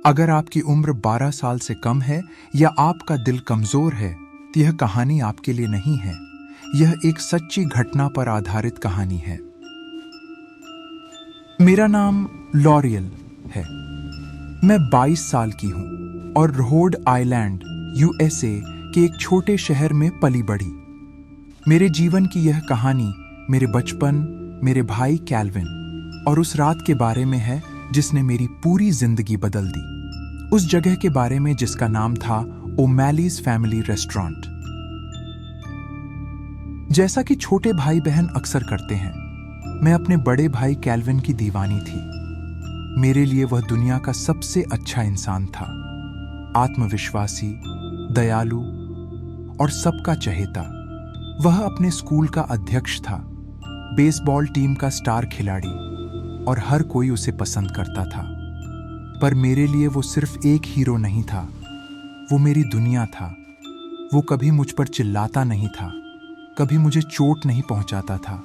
अगर आपकी उम्र 12 साल से कम है या आपका दिल कमजोर है, तो यह कहानी आपके लिए नहीं है। यह एक सच्ची घटना पर आधारित कहानी है। मेरा नाम लॉरियल है। मैं 22 साल की हूं और रोड आइलैंड, यूएसए के एक छोटे शहर में पली बढ़ी। मेरे जीवन की यह कहानी मेरे बचपन, मेरे भाई कैल्विन और उस रात के बारे में है जिसने मेरी पूरी जिंदगी बदल दी। उस जगह के बारे में जिसका नाम था ओमैलीज फैमिली रेस्टोरेंट। जैसा कि छोटे भाई बहन अक्सर करते हैं, मैं अपने बड़े भाई कैल्विन की दीवानी थी। मेरे लिए वह दुनिया का सबसे अच्छा इंसान था। आत्मविश्वासी, दयालु और सबका चहेता। वह अपने स्कूल का अध्यक्ष था, बेसबॉल टीम का स्टार खिलाड़ी और हर कोई उसे पसंद करता था। पर मेरे लिए वो सिर्फ एक हीरो नहीं था, वो मेरी दुनिया था। वो कभी मुझ पर चिल्लाता नहीं था, कभी मुझे चोट नहीं पहुंचाता था।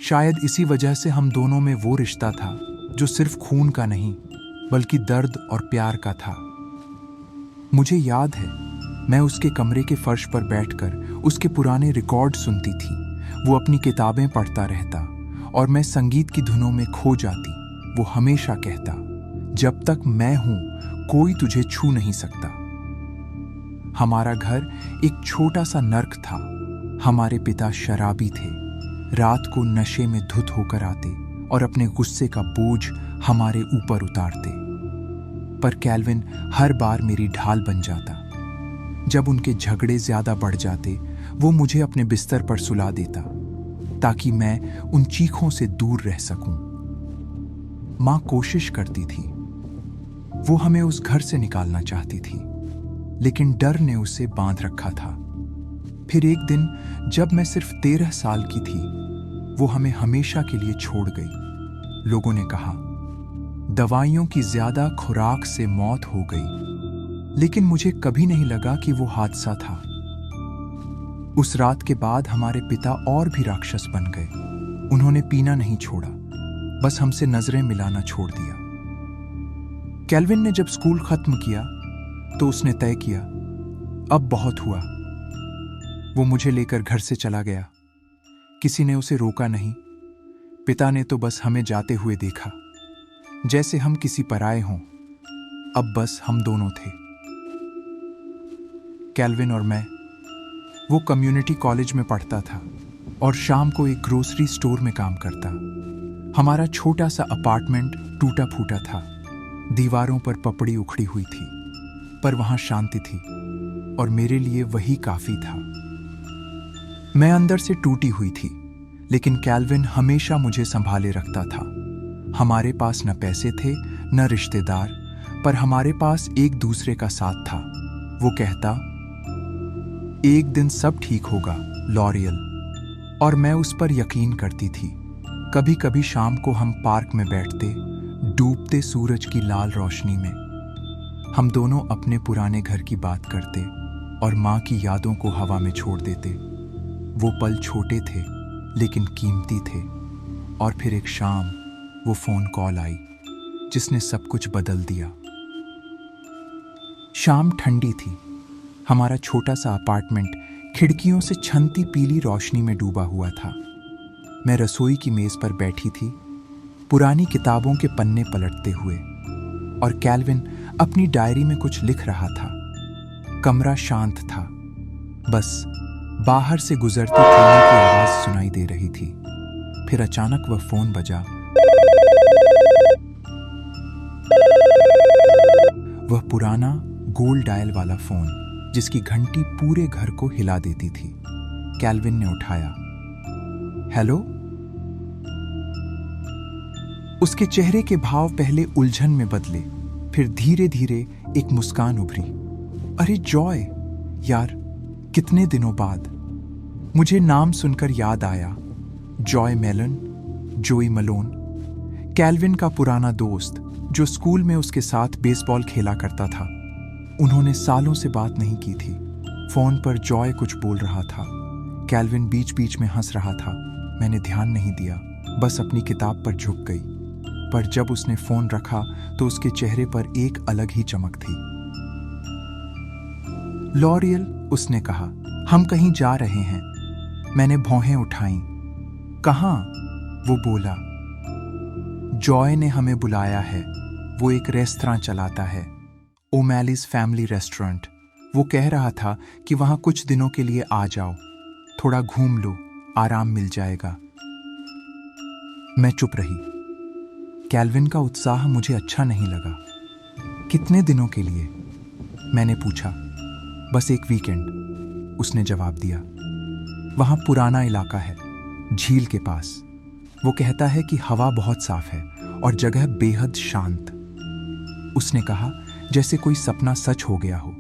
शायद इसी वजह से हम दोनों में वो रिश्ता था जो सिर्फ खून का नहीं बल्कि दर्द और प्यार का था। मुझे याद है, मैं उसके कमरे के फर्श पर बैठकर उसके पुराने रिकॉर्ड सुनती थी। वो अपनी किताबें पढ़ता रहता और मैं संगीत की धुनों में खो जाती। वो हमेशा कहता, जब तक मैं हूं कोई तुझे छू नहीं सकता। हमारा घर एक छोटा सा नर्क था। हमारे पिता शराबी थे, रात को नशे में धुत होकर आते और अपने गुस्से का बोझ हमारे ऊपर उतारते। पर कैल्विन हर बार मेरी ढाल बन जाता। जब उनके झगड़े ज्यादा बढ़ जाते, वो मुझे अपने बिस्तर पर सुला देता ताकि मैं उन चीखों से दूर रह सकूं। मां कोशिश करती थी, वो हमें उस घर से निकालना चाहती थी, लेकिन डर ने उसे बांध रखा था। फिर एक दिन जब मैं सिर्फ 13 साल की थी, वो हमें हमेशा के लिए छोड़ गई। लोगों ने कहा, दवाइयों की ज्यादा खुराक से मौत हो गई, लेकिन मुझे कभी नहीं लगा कि वो हादसा था। उस रात के बाद हमारे पिता और भी राक्षस बन गए। उन्होंने पीना नहीं छोड़ा, बस हमसे नजरें मिलाना छोड़ दिया। कैल्विन ने जब स्कूल खत्म किया तो उसने तय किया, अब बहुत हुआ। वो मुझे लेकर घर से चला गया। किसी ने उसे रोका नहीं। पिता ने तो बस हमें जाते हुए देखा, जैसे हम किसी पराये हों। अब बस हम दोनों थे, कैल्विन और मैं। वो कम्युनिटी कॉलेज में पढ़ता था और शाम को एक ग्रोसरी स्टोर में काम करता। हमारा छोटा सा अपार्टमेंट टूटा फूटा था, दीवारों पर पपड़ी उखड़ी हुई थी, पर वहां शांति थी और मेरे लिए वही काफी था। मैं अंदर से टूटी हुई थी, लेकिन कैल्विन हमेशा मुझे संभाले रखता था। हमारे पास न पैसे थे न रिश्तेदार, पर हमारे पास एक दूसरे का साथ था। वो कहता, एक दिन सब ठीक होगा लॉरियल, और मैं उस पर यकीन करती थी। कभी कभी शाम को हम पार्क में बैठते, डूबते सूरज की लाल रोशनी में। हम दोनों अपने पुराने घर की बात करते और माँ की यादों को हवा में छोड़ देते। वो पल छोटे थे लेकिन कीमती थे। और फिर एक शाम वो फोन कॉल आई जिसने सब कुछ बदल दिया। शाम ठंडी थी। हमारा छोटा सा अपार्टमेंट खिड़कियों से छनती पीली रोशनी में डूबा हुआ था। मैं रसोई की मेज पर बैठी थी, पुरानी किताबों के पन्ने पलटते हुए, और कैल्विन अपनी डायरी में कुछ लिख रहा था। कमरा शांत था, बस बाहर से गुजरती ट्रेन की आवाज सुनाई दे रही थी। फिर अचानक वह फोन बजा। वह पुराना गोल डायल वाला फोन जिसकी घंटी पूरे घर को हिला देती थी। कैल्विन ने उठाया। हेलो? उसके चेहरे के भाव पहले उलझन में बदले, फिर धीरे धीरे एक मुस्कान उभरी। अरे जॉय, यार, कितने दिनों बाद। मुझे नाम सुनकर याद आया, जॉय मेलन, जोई मलोन, कैल्विन का पुराना दोस्त जो स्कूल में उसके साथ बेसबॉल खेला करता था। उन्होंने सालों से बात नहीं की थी। फोन पर जॉय कुछ बोल रहा था, कैल्विन बीच बीच में हंस रहा था। मैंने ध्यान नहीं दिया, बस अपनी किताब पर झुक गई। पर जब उसने फोन रखा तो उसके चेहरे पर एक अलग ही चमक थी। लॉरियल, उसने कहा, हम कहीं जा रहे हैं। मैंने भौहें उठाईं। कहाँ? वो बोला। जॉय ने हमें बुलाया है। वो एक रेस्तरां चलाता है, ओमैलीज फैमिली रेस्टोरेंट। वो कह रहा था कि वहां कुछ दिनों के लिए आ जाओ, थोड़ा घूम लो, आराम मिल जाएगा। मैं चुप रही। कैल्विन का उत्साह मुझे अच्छा नहीं लगा। कितने दिनों के लिए? मैंने पूछा। बस एक वीकेंड, उसने जवाब दिया। वहां पुराना इलाका है, झील के पास। वो कहता है कि हवा बहुत साफ है और जगह बेहद शांत। उसने कहा जैसे कोई सपना सच हो गया हो।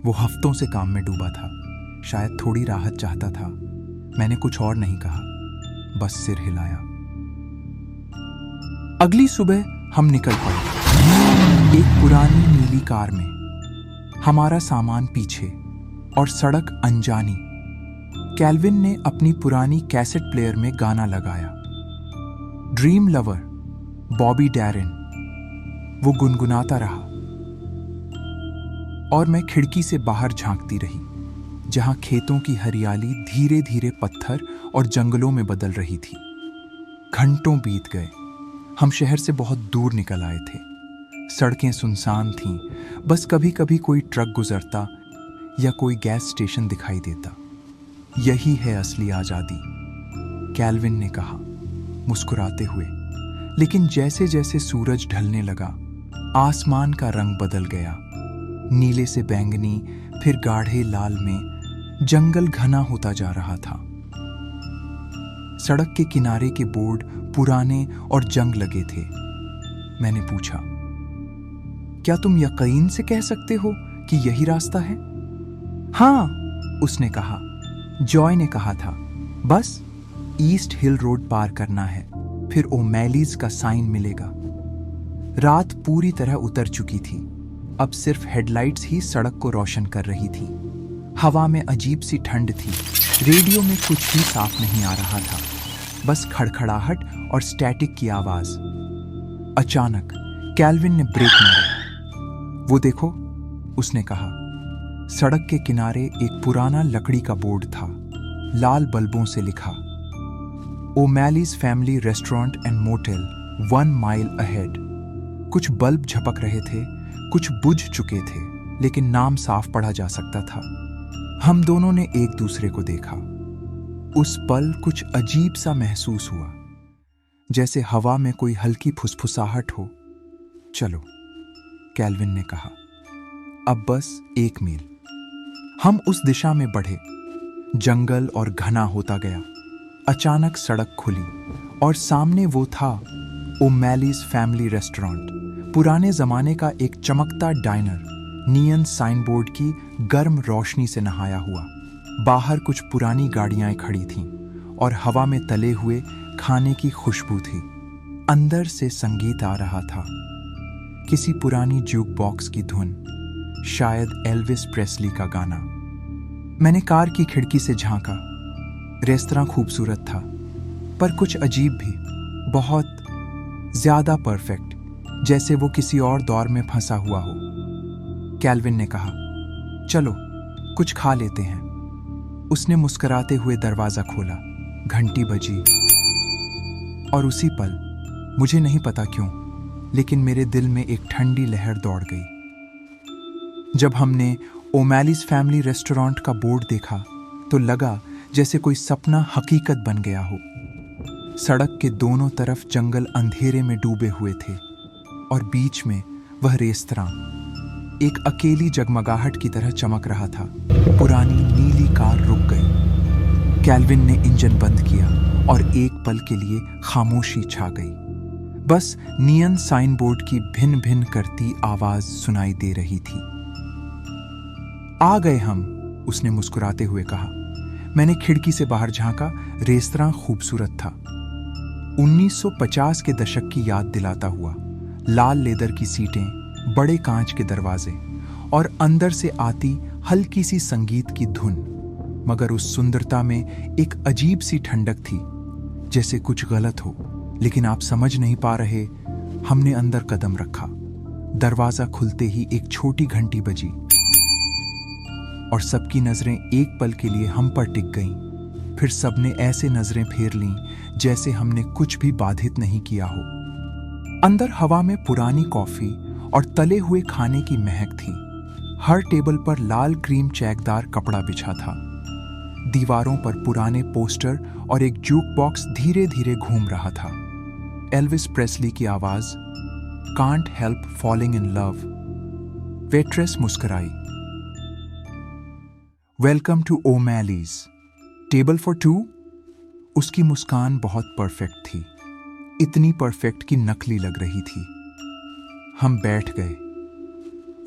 वो हफ्तों से काम में डूबा था, शायद थोड़ी राहत चाहता था। मैंने कुछ और नहीं कहा, बस सिर हिलाया। अगली सुबह हम निकल पड़े, एक पुरानी नीली कार में, हमारा सामान पीछे और सड़क अनजानी। कैल्विन ने अपनी पुरानी कैसेट प्लेयर में गाना लगाया, ड्रीम लवर, बॉबी डैरन। वो गुनगुनाता रहा और मैं खिड़की से बाहर झांकती रही, जहां खेतों की हरियाली धीरे धीरे पत्थर और जंगलों में बदल रही थी। घंटों बीत गए। हम शहर से बहुत दूर निकल आए थे। सड़कें सुनसान थीं, बस कभी कभी कोई ट्रक गुजरता या कोई गैस स्टेशन दिखाई देता। यही है असली आजादी, कैल्विन ने कहा, मुस्कुराते हुए। लेकिन जैसे जैसे सूरज ढलने लगा, आसमान का रंग बदल गया, नीले से बैंगनी, फिर गाढ़े लाल में। जंगल घना होता जा रहा था। सड़क के किनारे के बोर्ड पुराने और जंग लगे थे। मैंने पूछा, क्या तुम यकीन से कह सकते हो कि यही रास्ता है? हाँ, उसने कहा। जॉय ने कहा था, बस ईस्ट हिल रोड पार करना है, फिर ओमैलीज का साइन मिलेगा। रात पूरी तरह उतर चुकी थी। अब सिर्फ हेडलाइट्स ही सड़क को रोशन कर रही थी। हवा में अजीब सी ठंड थी। रेडियो में कुछ भी साफ नहीं आ रहा था, बस खड़खड़ाहट और स्टैटिक की आवाज। अचानक कैल्विन ने ब्रेक मारा। वो देखो, उसने कहा। सड़क के किनारे एक पुराना लकड़ी का बोर्ड था, लाल बल्बों से लिखा, O'Malley's family restaurant and motel 1 mile ahead. कुछ बल्ब झपक रहे थे, कुछ बुझ चुके थे, लेकिन नाम साफ पढ़ा जा सकता था। हम दोनों ने एक दूसरे को देखा। उस पल कुछ अजीब सा महसूस हुआ, जैसे हवा में कोई हल्की फुसफुसाहट हो। चलो, कैल्विन ने कहा, अब बस 1 मील। हम उस दिशा में बढ़े। जंगल और घना होता गया। अचानक सड़क खुली और सामने वो था, ओमैलीज फैमिली रेस्टोरेंट। पुराने जमाने का एक चमकता डाइनर, नियन साइन बोर्ड की गर्म रोशनी से नहाया हुआ। बाहर कुछ पुरानी गाड़ियां खड़ी थीं और हवा में तले हुए खाने की खुशबू थी। अंदर से संगीत आ रहा था, किसी पुरानी ज्यूक बॉक्स की धुन, शायद एल्विस प्रेस्ली का गाना। मैंने कार की खिड़की से झांका। रेस्तरां खूबसूरत था, पर कुछ अजीब भी, बहुत ज्यादा परफेक्ट, जैसे वो किसी और दौर में फंसा हुआ हो। कैल्विन ने कहा, चलो कुछ खा लेते हैं। उसने मुस्कुराते हुए दरवाजा खोला। घंटी बजी और उसी पल, मुझे नहीं पता क्यों, लेकिन मेरे दिल में एक ठंडी लहर दौड़ गई। जब हमने ओमैलीज फैमिली रेस्टोरेंट का बोर्ड देखा तो लगा जैसे कोई सपना हकीकत बन गया हो। सड़क के दोनों तरफ जंगल अंधेरे में डूबे हुए थे और बीच में वह रेस्तरां एक अकेली जगमगाहट की तरह चमक रहा था। पुरानी नीली कार रुक गई। कैल्विन ने इंजन बंद किया और एक पल के लिए खामोशी छा गई। बस नियन साइन बोर्ड की भिन भिन करती आवाज सुनाई दे रही थी। आ गए हम, उसने मुस्कुराते हुए कहा। मैंने खिड़की से बाहर झांका। रेस्तरां खूबसूरत था, 1950 के दशक की याद दिलाता हुआ। लाल लेदर की सीटें, बड़े कांच के दरवाजे और अंदर से आती हल्की सी संगीत की धुन। मगर उस सुंदरता में एक अजीब सी ठंडक थी, जैसे कुछ गलत हो, लेकिन आप समझ नहीं पा रहे। हमने अंदर कदम रखा। दरवाजा खुलते ही एक छोटी घंटी बजी और सबकी नजरें एक पल के लिए हम पर टिक गईं। फिर सबने ऐसे नजरें फेर लीं जैसे हमने कुछ भी बाधित नहीं किया हो। अंदर हवा में पुरानी कॉफी और तले हुए खाने की महक थी। हर टेबल पर लाल क्रीम चैकदार कपड़ा बिछा था। दीवारों पर पुराने पोस्टर और एक जूक बॉक्स धीरे धीरे घूम रहा था। एल्विस प्रेस्ली की आवाज, can't help falling in love. Waitress मुस्कुराई। Welcome to O'Malley's, table for two. उसकी मुस्कान बहुत परफेक्ट थी, इतनी परफेक्ट कि नकली लग रही थी। हम बैठ गए।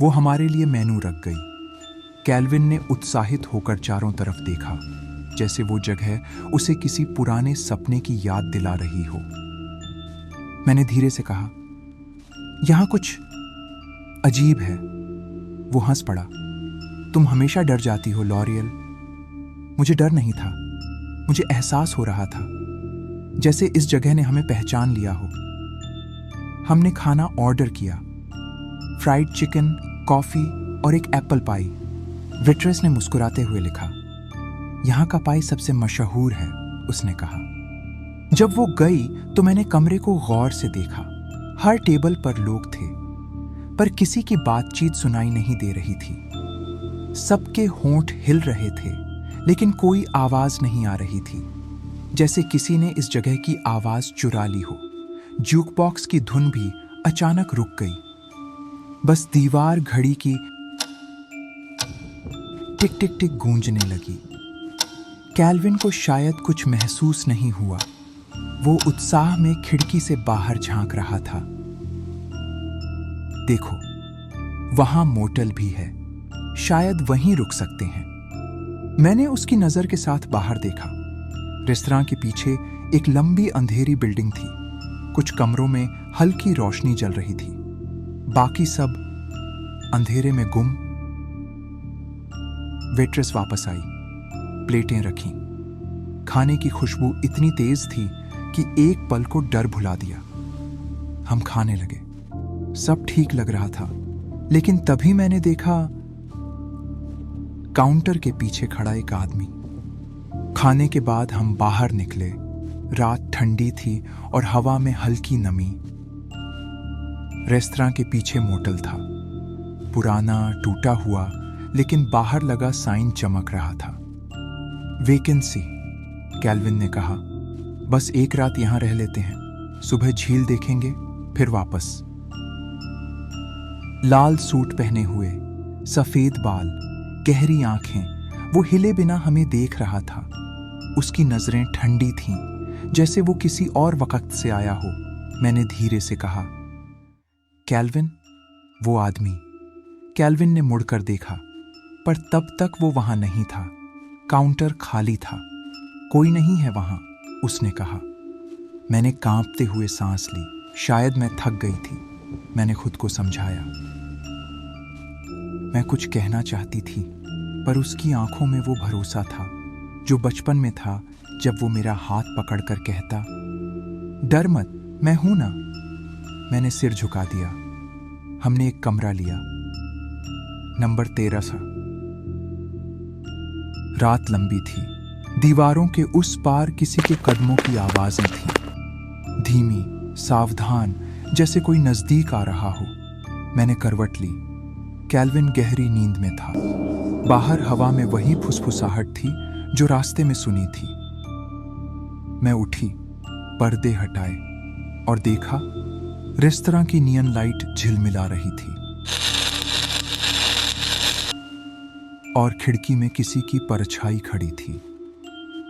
वो हमारे लिए मेनू रख गई। कैल्विन ने उत्साहित होकर चारों तरफ देखा, जैसे वो जगह उसे किसी पुराने सपने की याद दिला रही हो। मैंने धीरे से कहा, यहां कुछ अजीब है। वो हंस पड़ा। तुम हमेशा डर जाती हो लॉरियल। मुझे डर नहीं था, मुझे एहसास हो रहा था जैसे इस जगह ने हमें पहचान लिया हो। हमने खाना ऑर्डर किया, फ्राइड चिकन, कॉफी और एक एप्पल पाई। वेट्रेस ने मुस्कुराते हुए लिखा, यहाँ का पाई सबसे मशहूर है, उसने कहा। जब वो गई तो मैंने कमरे को गौर से देखा। हर टेबल पर लोग थे, पर किसी की बातचीत सुनाई नहीं दे रही थी। सबके होंठ हिल रहे थे, लेकिन कोई आवाज नहीं आ रही थी, जैसे किसी ने इस जगह की आवाज चुरा ली हो। जूक बॉक्स की धुन भी अचानक रुक गई। बस दीवार घड़ी की टिक टिक टिक गूंजने लगी। कैल्विन को शायद कुछ महसूस नहीं हुआ। वो उत्साह में खिड़की से बाहर झांक रहा था। देखो, वहां मोटल भी है, शायद वहीं रुक सकते हैं। मैंने उसकी नजर के साथ बाहर देखा। रेस्तरां के पीछे एक लंबी अंधेरी बिल्डिंग थी। कुछ कमरों में हल्की रोशनी जल रही थी, बाकी सब अंधेरे में गुम। वेट्रेस वापस आई, प्लेटें रखीं। खाने की खुशबू इतनी तेज थी कि एक पल को डर भुला दिया। हम खाने लगे। सब ठीक लग रहा था, लेकिन तभी मैंने देखा काउंटर के पीछे खड़ा एक आदमी। खाने के बाद हम बाहर निकले। रात ठंडी थी और हवा में हल्की नमी। रेस्तरां के पीछे मोटल था, पुराना, टूटा हुआ, लेकिन बाहर लगा साइन चमक रहा था। वेकेंसी, कैल्विन ने कहा। बस एक रात यहां रह लेते हैं, सुबह झील देखेंगे, फिर वापस। लाल सूट पहने हुए, सफेद बाल, गहरी आंखें, वो हिले बिना हमें देख रहा था। उसकी नजरें ठंडी थीं, जैसे वो किसी और वक्त से आया हो। मैंने धीरे से कहा, कैल्विन। वो आदमी। कैल्विन ने मुड़कर देखा, पर तब तक वो वहां नहीं था। काउंटर खाली था। कोई नहीं है वहां, उसने कहा। मैंने कांपते हुए सांस ली। शायद मैं थक गई थी, मैंने खुद को समझाया। मैं कुछ कहना चाहती थी, पर उसकी आंखों में वो भरोसा था जो बचपन में था, जब वो मेरा हाथ पकड़कर कहता, डर मत, मैं हूं ना। मैंने सिर झुका दिया। हमने एक कमरा लिया, नंबर 13 था। रात लंबी थी। दीवारों के उस पार किसी के कदमों की आवाजें थीं, धीमी, सावधान, जैसे कोई नजदीक आ रहा हो। मैंने करवट ली। कैल्विन गहरी नींद में था। बाहर हवा में वही फुसफुसाहट थी जो रास्ते में सुनी थी। मैं उठी, पर्दे हटाए और देखा, रेस्तरां की नियन लाइट झिलमिला रही थी और खिड़की में किसी की परछाई खड़ी थी,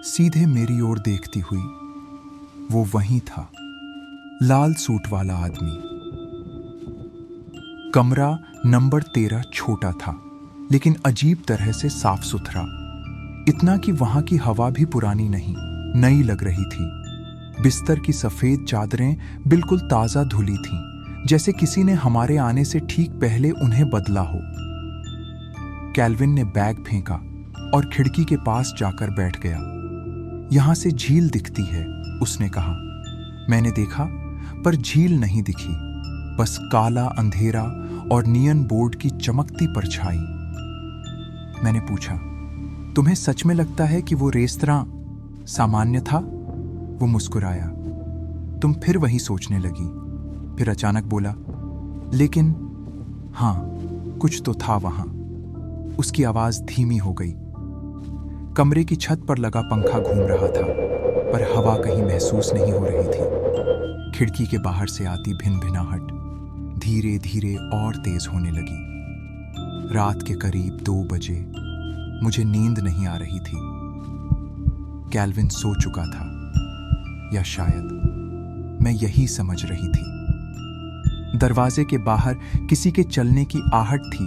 सीधे मेरी ओर देखती हुई। वो वहीं था, लाल सूट वाला आदमी। कमरा नंबर 13 छोटा था, लेकिन अजीब तरह से साफ सुथरा। इतना कि वहां की हवा भी पुरानी नहीं, नई लग रही थी। बिस्तर की सफेद चादरें बिल्कुल ताजा धुली थीं, जैसे किसी ने हमारे आने से ठीक पहले उन्हें बदला हो। कैल्विन ने बैग फेंका और खिड़की के पास जाकर बैठ गया। यहां से झील दिखती है, उसने कहा। मैंने देखा, पर झील नहीं दिखी। बस काला अंधेरा और नियन बोर्ड की चमकती परछाई। मैंने पूछा, तुम्हें सच में लगता है कि वो रेस्तरां सामान्य था? वो मुस्कुराया। तुम फिर वही सोचने लगी। फिर अचानक बोला, लेकिन हाँ, कुछ तो था वहां। उसकी आवाज धीमी हो गई। कमरे की छत पर लगा पंखा घूम रहा था, पर हवा कहीं महसूस नहीं हो रही थी। खिड़की के बाहर से आती भिनभिनाहट धीरे धीरे और तेज होने लगी। रात के करीब 2 बजे। मुझे नींद नहीं आ रही थी। कैल्विन सो चुका था, या शायद मैं यही समझ रही थी। दरवाजे के बाहर किसी के चलने की आहट थी।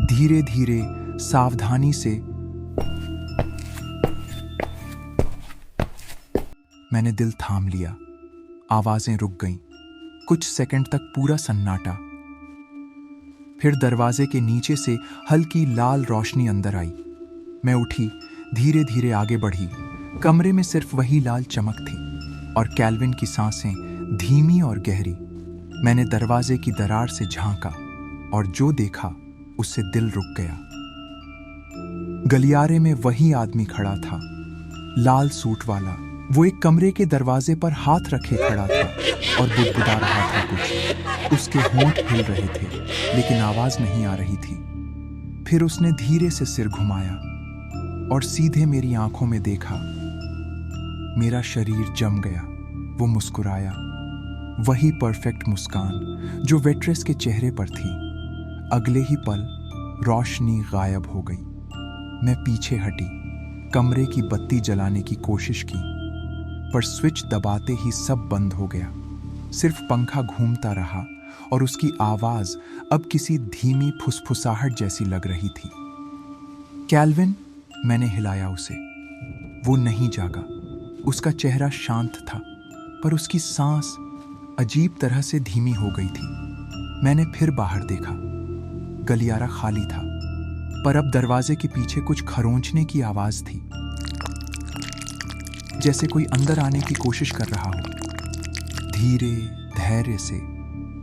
धीरे धीरे, सावधानी से। मैंने दिल थाम लिया। आवाजें रुक गईं। कुछ सेकंड तक पूरा सन्नाटा। फिर दरवाजे के नीचे से हल्की लाल रोशनी अंदर आई। मैं उठी, धीरे धीरे आगे बढ़ी। कमरे में सिर्फ वही लाल चमक थी और कैल्विन की सांसें धीमी और गहरी। मैंने दरवाजे की दरार से झांका और जो देखा उससे दिल रुक गया। गलियारे में वही आदमी खड़ा था, लाल सूट वाला। वो एक कमरे के दरवाजे पर हाथ रखे खड़ा था और बुदबुदा रहा था कुछ। उसके होंठ हिल रहे थे, लेकिन आवाज नहीं आ रही थी। फिर उसने धीरे से सिर घुमाया और सीधे मेरी आंखों में देखा। मेरा शरीर जम गया। वो मुस्कुराया, वही परफेक्ट मुस्कान जो वेट्रेस के चेहरे पर थी। अगले ही पल रोशनी गायब हो गई। मैं पीछे हटी, कमरे की बत्ती जलाने की कोशिश की, पर स्विच दबाते ही सब बंद हो गया। सिर्फ पंखा घूमता रहा और उसकी आवाज अब किसी धीमी फुसफुसाहट जैसी लग रही थी। कैल्विन, मैंने हिलाया उसे। वो नहीं जागा। उसका चेहरा शांत था, पर उसकी सांस अजीब तरह से धीमी हो गई थी। मैंने फिर बाहर देखा। गलियारा खाली था, पर अब दरवाजे के पीछे कुछ खरोंचने की आवाज थी, जैसे कोई अंदर आने की कोशिश कर रहा हो। धीरे, धैर्य से,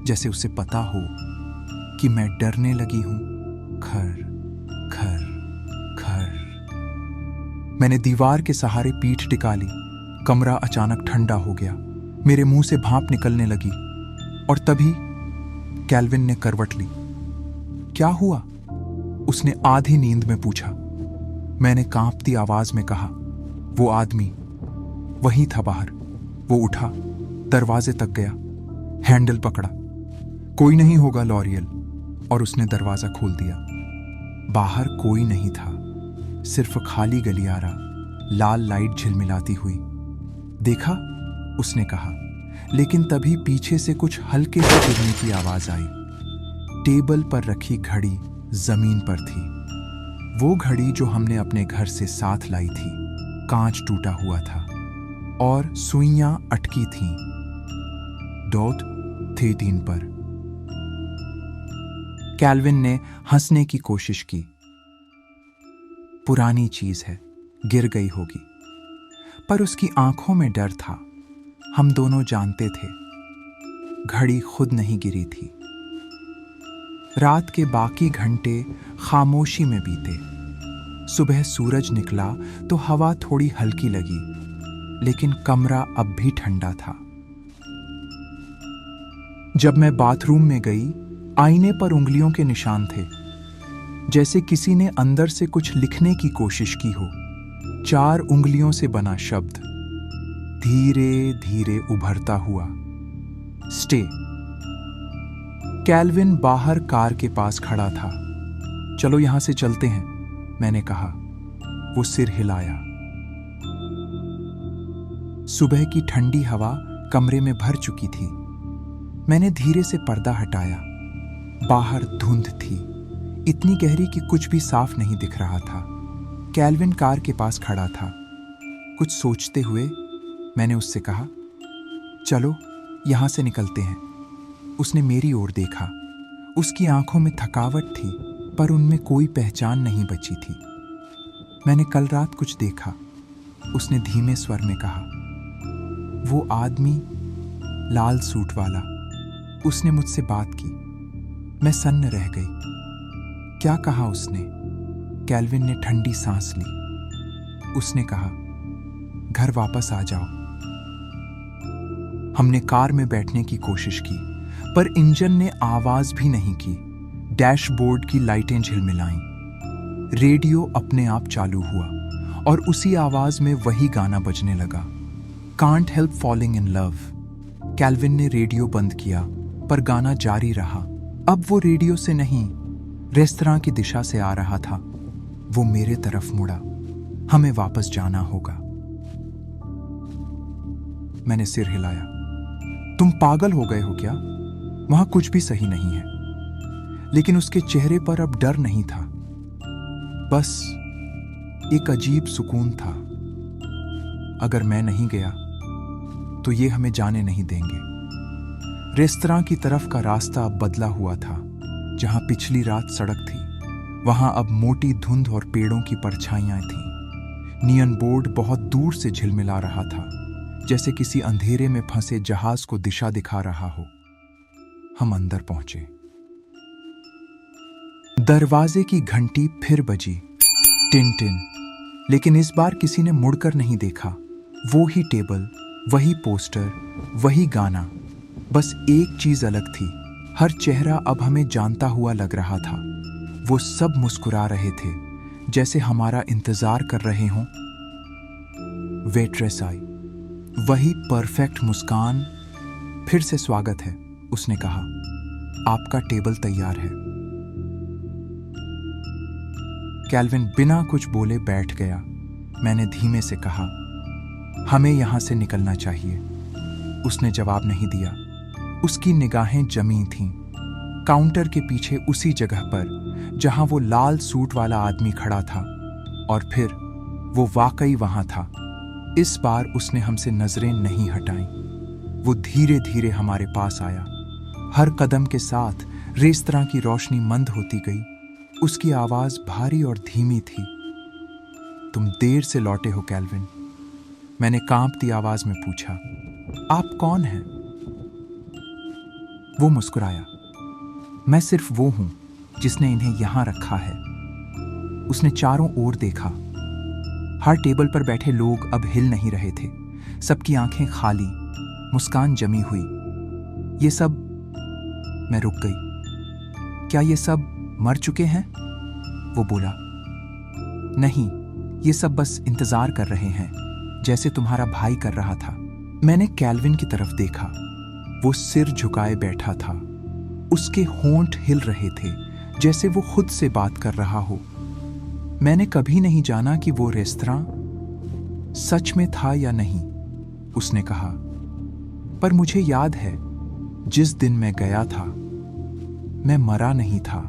जैसे उसे पता हो कि मैं डरने लगी हूं। खर खर खर। मैंने दीवार के सहारे पीठ टिका ली। कमरा अचानक ठंडा हो गया। मेरे मुंह से भाप निकलने लगी और तभी कैल्विन ने करवट ली। क्या हुआ? उसने आधी नींद में पूछा। मैंने कांपती आवाज में कहा, वो आदमी वहीं था बाहर। वो उठा, दरवाजे तक गया, हैंडल पकड़ा। कोई नहीं होगा लॉरियल। और उसने दरवाजा खोल दिया। बाहर कोई नहीं था, सिर्फ खाली गलियारा, लाल लाइट झिलमिलाती हुई। देखा? उसने कहा, लेकिन तभी पीछे से कुछ हल्के से गिरने की आवाज आई। टेबल पर रखी घड़ी जमीन पर थी। वो घड़ी जो हमने अपने घर से साथ लाई थी। कांच टूटा हुआ था और सुइयां अटकी थीं। डॉट 13 पर। कैल्विन ने हंसने की कोशिश की। पुरानी चीज है, गिर गई होगी। पर उसकी आंखों में डर था। हम दोनों जानते थे, घड़ी खुद नहीं गिरी थी। रात के बाकी घंटे खामोशी में बीते। सुबह सूरज निकला तो हवा थोड़ी हल्की लगी, लेकिन कमरा अब भी ठंडा था। जब मैं बाथरूम में गई, आईने पर उंगलियों के निशान थे, जैसे किसी ने अंदर से कुछ लिखने की कोशिश की हो। 4 उंगलियों से बना शब्द, धीरे धीरे उभरता हुआ, स्टे। कैल्विन बाहर कार के पास खड़ा था। चलो यहां से चलते हैं, मैंने कहा। वो सिर हिलाया। सुबह की ठंडी हवा कमरे में भर चुकी थी। मैंने धीरे से पर्दा हटाया। बाहर धुंध थी, इतनी गहरी कि कुछ भी साफ नहीं दिख रहा था। कैल्विन कार के पास खड़ा था। कुछ सोचते हुए मैंने उससे कहा, चलो यहां से निकलते हैं। उसने मेरी ओर देखा। उसकी आंखों में थकावट थी, पर उनमें कोई पहचान नहीं बची थी। मैंने कल रात कुछ देखा, उसने धीमे स्वर में कहा। वो आदमी, लाल सूट वाला, उसने मुझसे बात की। मैं सन्न रह गई। क्या कहा उसने? कैल्विन ने ठंडी सांस ली। उसने कहा, घर वापस आ जाओ। हमने कार में बैठने की कोशिश की, पर इंजन ने आवाज भी नहीं की। डैशबोर्ड की लाइटें झिलमिलाईं। रेडियो अपने आप चालू हुआ और उसी आवाज में वही गाना बजने लगा, can't help falling in love. Calvin ने रेडियो बंद किया, पर गाना जारी रहा। अब वो रेडियो से नहीं, रेस्तरां की दिशा से आ रहा था। वो मेरे तरफ मुड़ा। हमें वापस जाना होगा। मैंने सिर हिलाया। तुम पागल हो गए हो क्या? वहां कुछ भी सही नहीं है। लेकिन उसके चेहरे पर अब डर नहीं था, बस एक अजीब सुकून था। अगर मैं नहीं गया तो ये हमें जाने नहीं देंगे। रेस्तरां की तरफ का रास्ता अब बदला हुआ था। जहां पिछली रात सड़क थी, वहां अब मोटी धुंध और पेड़ों की परछाइयां थीं। नियन बोर्ड बहुत दूर से झिलमिला रहा था, जैसे किसी अंधेरे में फंसे जहाज को दिशा दिखा रहा हो। हम अंदर पहुंचे। दरवाजे की घंटी फिर बजी, टिन टिन। लेकिन इस बार किसी ने मुड़कर नहीं देखा। वो ही टेबल, वही पोस्टर, वही गाना। बस एक चीज अलग थी, हर चेहरा अब हमें जानता हुआ लग रहा था। वो सब मुस्कुरा रहे थे, जैसे हमारा इंतजार कर रहे हों। वेट्रेस आई, वही परफेक्ट मुस्कान। फिर से स्वागत है, उसने कहा। आपका टेबल तैयार है। कैल्विन बिना कुछ बोले बैठ गया। मैंने धीमे से कहा, हमें यहां से निकलना चाहिए। उसने जवाब नहीं दिया। उसकी निगाहें जमी थीं, काउंटर के पीछे उसी जगह पर जहां वो लाल सूट वाला आदमी खड़ा था। और फिर वो वाकई वहां था। इस बार उसने हमसे नजरें नहीं हटाईं। वो धीरे धीरे हमारे पास आया। हर कदम के साथ रेस्तरां की रोशनी मंद होती गई। उसकी आवाज भारी और धीमी थी। तुम देर से लौटे हो कैल्विन, मैंने कांपती आवाज में पूछा। आप कौन हैं? वो मुस्कुराया। मैं सिर्फ वो हूं जिसने इन्हें यहां रखा है। उसने चारों ओर देखा। हर टेबल पर बैठे लोग अब हिल नहीं रहे थे। सबकी आंखें खाली, मुस्कान जमी हुई। ये सब... मैं रुक गई। क्या ये सब मर चुके हैं? वो बोला। नहीं, ये सब बस इंतजार कर रहे हैं, जैसे तुम्हारा भाई कर रहा था। मैंने कैल्विन की तरफ देखा। वो सिर झुकाए बैठा था। उसके होंठ हिल रहे थे, जैसे वो खुद से बात कर रहा हो। मैंने कभी नहीं जाना कि वो रेस्तरां सच में था या नहीं, उसने कहा। पर मुझे याद है, जिस दिन मैं गया था, मैं मरा नहीं था।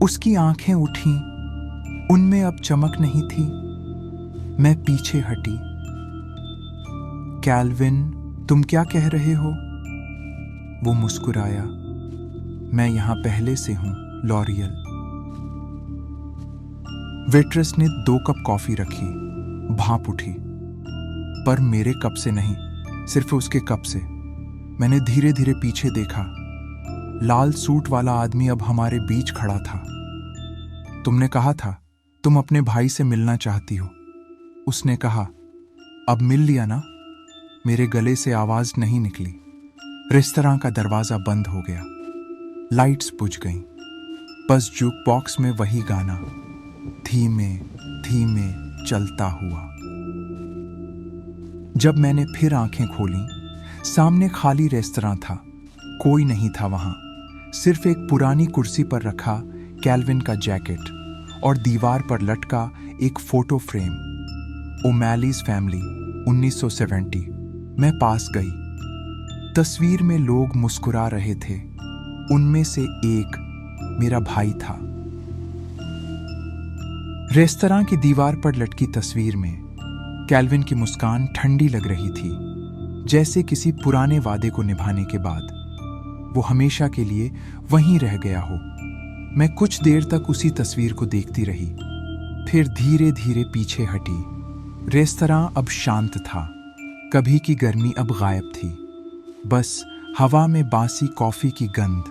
उसकी आंखें उठी, उनमें अब चमक नहीं थी। मैं पीछे हटी। कैल्विन, तुम क्या कह रहे हो? वो मुस्कुराया। मैं यहां पहले से हूं, लॉरियल। वेट्रेस ने 2 कप कॉफी रखी। भाप उठी, पर मेरे कप से नहीं, सिर्फ उसके कप से। मैंने धीरे धीरे पीछे देखा। लाल सूट वाला आदमी अब हमारे बीच खड़ा था। तुमने कहा था तुम अपने भाई से मिलना चाहती हो, उसने कहा। अब मिल लिया ना? मेरे गले से आवाज नहीं निकली। रेस्तरां का दरवाजा बंद हो गया। लाइट्स बुझ गईं। बस जुक बॉक्स में वही गाना, धीमे धीमे चलता हुआ। जब मैंने फिर आंखें खोलीं, सामने खाली रेस्तरां था। कोई नहीं था वहां। सिर्फ एक पुरानी कुर्सी पर रखा कैल्विन का जैकेट और दीवार पर लटका एक फोटो फ्रेम, ओमैलीज फैमिली 1970। मैं पास गई। तस्वीर में लोग मुस्कुरा रहे थे। उनमें से एक मेरा भाई था। रेस्तरां की दीवार पर लटकी तस्वीर में कैल्विन की मुस्कान ठंडी लग रही थी, जैसे किसी पुराने वादे को निभाने के बाद वो हमेशा के लिए वहीं रह गया हो। मैं कुछ देर तक उसी तस्वीर को देखती रही, फिर धीरे धीरे पीछे हटी। रेस्तरां अब शांत था। कभी की गर्मी अब गायब थी। बस हवा में बासी कॉफी की गंध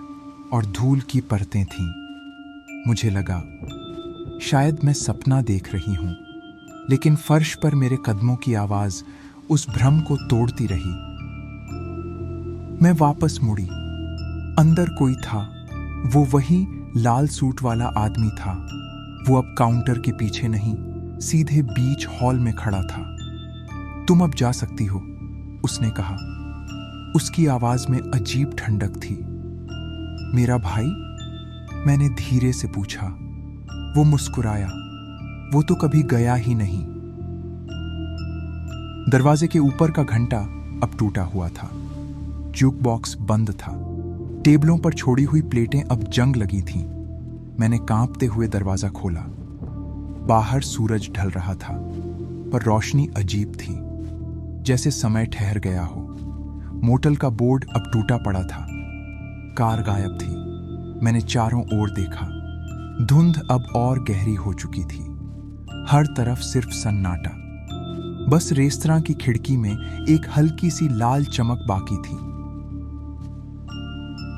और धूल की परतें थीं। मुझे लगा शायद मैं सपना देख रही हूं, लेकिन फर्श पर मेरे कदमों की आवाज उस भ्रम को तोड़ती रही। मैं वापस मुड़ी। अंदर कोई था। वो वही लाल सूट वाला आदमी था। वो अब काउंटर के पीछे नहीं, सीधे बीच हॉल में खड़ा था। तुम अब जा सकती हो, उसने कहा। उसकी आवाज में अजीब ठंडक थी। मेरा भाई? मैंने धीरे से पूछा। वो मुस्कुराया। वो तो कभी गया ही नहीं। दरवाजे के ऊपर का घंटा अब टूटा हुआ था। ज्यूक बॉक्स बंद था। टेबलों पर छोड़ी हुई प्लेटें अब जंग लगी थीं। मैंने कांपते हुए दरवाजा खोला। बाहर सूरज ढल रहा था, पर रोशनी अजीब थी, जैसे समय ठहर गया हो। मोटल का बोर्ड अब टूटा पड़ा था। कार गायब थी। मैंने चारों ओर देखा। धुंध अब और गहरी हो चुकी थी। हर तरफ सिर्फ सन्नाटा। बस रेस्तरां की खिड़की में एक हल्की सी लाल चमक बाकी थी।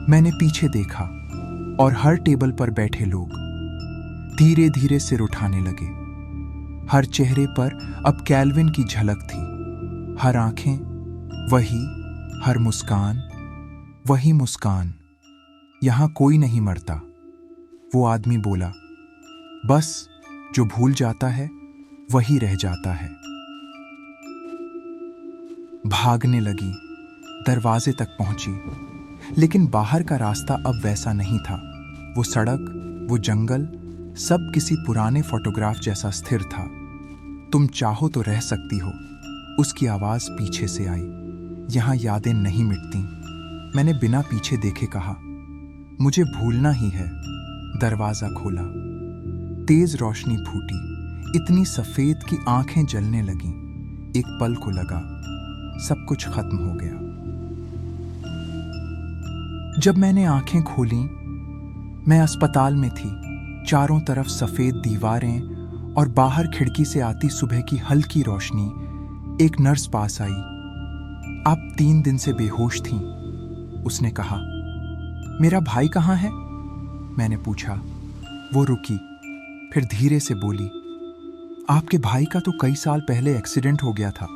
मैंने पीछे देखा और हर टेबल पर बैठे लोग धीरे धीरे सिर उठाने लगे। हर चेहरे पर अब कैल्विन की झलक थी। हर आंखें वही, हर मुस्कान वही मुस्कान। यहां कोई नहीं मरता, वो आदमी बोला। बस जो भूल जाता है वही रह जाता है। भागने लगी, दरवाजे तक पहुंची, लेकिन बाहर का रास्ता अब वैसा नहीं था। वो सड़क, वो जंगल, सब किसी पुराने फोटोग्राफ जैसा स्थिर था। तुम चाहो तो रह सकती हो, उसकी आवाज पीछे से आई। यहां यादें नहीं मिटती। मैंने बिना पीछे देखे कहा, मुझे भूलना ही है। दरवाजा खोला। तेज रोशनी फूटी, इतनी सफेद कि आंखें जलने लगीं। एक पल को लगा सब कुछ खत्म हो गया। जब मैंने आंखें खोली, मैं अस्पताल में थी। चारों तरफ सफेद दीवारें और बाहर खिड़की से आती सुबह की हल्की रोशनी। एक नर्स पास आई। आप 3 दिन से बेहोश थीं, उसने कहा। मेरा भाई कहाँ है? मैंने पूछा। वो रुकी, फिर धीरे से बोली, आपके भाई का तो कई साल पहले एक्सीडेंट हो गया था,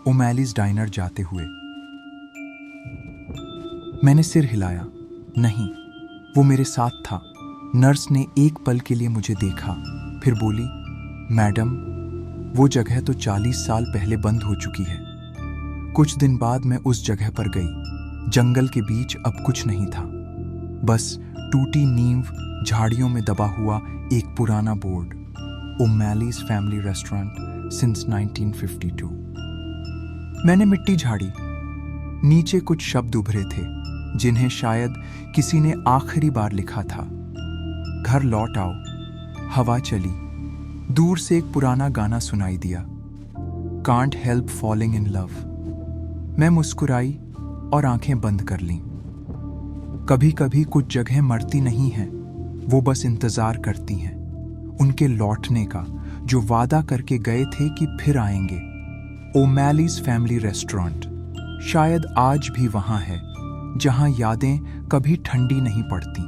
ओमैलीज डाइनर जाते हुए। मैंने सिर हिलाया। नहीं, वो मेरे साथ था। नर्स ने एक पल के लिए मुझे देखा, फिर बोली, मैडम, वो जगह तो 40 साल पहले बंद हो चुकी है। कुछ दिन बाद मैं उस जगह पर गई। जंगल के बीच अब कुछ नहीं था, बस टूटी नींव, झाड़ियों में दबा हुआ एक पुराना बोर्ड, ओमैलीज फैमिली रेस्टोरेंट सिंस 1952। मैंने मिट्टी झाड़ी। नीचे कुछ शब्द उभरे थे, जिन्हें शायद किसी ने आखिरी बार लिखा था। घर लौट आओ। हवा चली। दूर से एक पुराना गाना सुनाई दिया, can't help falling in love. मैं मुस्कुराई और आंखें बंद कर लीं। कभी कभी कुछ जगह मरती नहीं हैं, वो बस इंतजार करती हैं उनके लौटने का, जो वादा करके गए थे कि फिर आएंगे। ओमैलीज फैमिली रेस्टोरेंट शायद आज भी वहां है, जहां यादें कभी ठंडी नहीं पड़ती।